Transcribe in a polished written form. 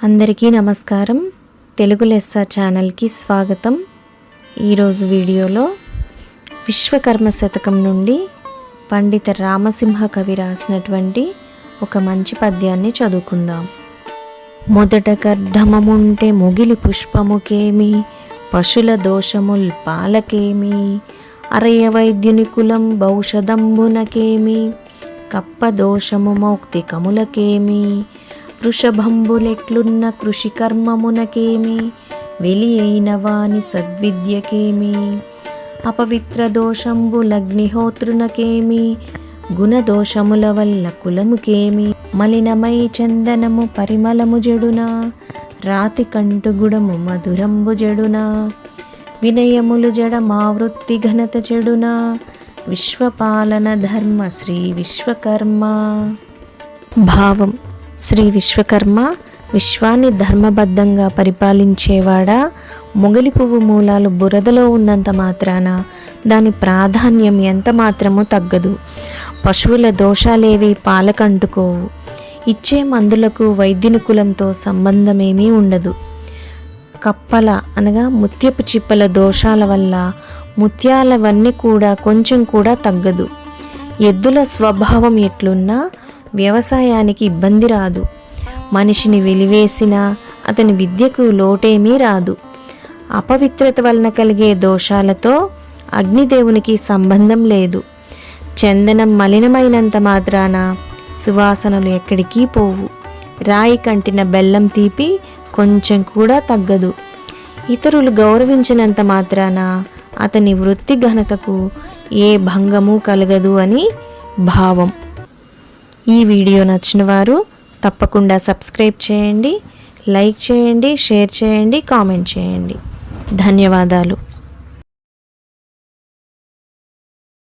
అందరికీ నమస్కారం. తెలుగు లెస్స ఛానల్కి స్వాగతం. ఈరోజు వీడియోలో విశ్వకర్మ శతకం నుండి పండిత రామసింహ కవి రాసినటువంటి ఒక మంచి పద్యాన్ని చదువుకుందాం. మొదట కర్ధమముంటే మొగిలి పుష్పముకేమి, పశుల దోషముల్ పాలకేమి, అరయ వైద్యుని కులం బౌషదంబునకేమి, కప్ప దోషము మౌక్తికములకేమి, వృషభంబులెట్లున్న కృషి కర్మమునకేమి, వెలి అయిన వాని సద్విద్యకేమి, అపవిత్ర దోషంబులగ్నిహోత్రునకేమి, గుణదోషముల వల్ల కులముకేమి, మలినమై చందనము పరిమళము జడునా, రాతి కంటుగుడము మధురంబు జడునా, వినయములు జడ మావృత్తి ఘనత చెడునా, విశ్వపాలన ధర్మ శ్రీ విశ్వకర్మ. భావం: శ్రీ విశ్వకర్మ విశ్వాన్ని ధర్మబద్ధంగా పరిపాలించేవాడా? మొగలి పువ్వు మూలాలు బురదలో ఉన్నంత మాత్రాన దాని ప్రాధాన్యం ఎంత మాత్రమూ తగ్గదు. పశువుల దోషాలేవి పాలకంటుకోవు. ఇచ్చే మందులకు వైద్యుని కులంతో సంబంధమేమీ ఉండదు. కప్పల అనగా ముత్యపు చిప్పల దోషాల వల్ల ముత్యాలవన్నీ కూడా కొంచెం కూడా తగ్గదు. ఎద్దుల స్వభావం ఎట్లున్నా వ్యవసాయానికి ఇబ్బంది రాదు. మనిషిని వెలివేసినా అతని విద్యకు లోటేమీ రాదు. అపవిత్రత వలన కలిగే దోషాలతో అగ్నిదేవునికి సంబంధం లేదు. చందనం మలినమైనంత మాత్రాన సువాసనలు ఎక్కడికి పోవు. రాయి కంటిన బెల్లం తీపి కొంచెం కూడా తగ్గదు. ఇతరులు గౌరవించినంత మాత్రాన అతని వృత్తి ఘనతకు ఏ భంగము కలగదు అని భావం. ఈ వీడియో నచ్చిన వారు తప్పకుండా సబ్స్క్రైబ్ చేయండి, లైక్ చేయండి, షేర్ చేయండి, కామెంట్ చేయండి. ధన్యవాదాలు.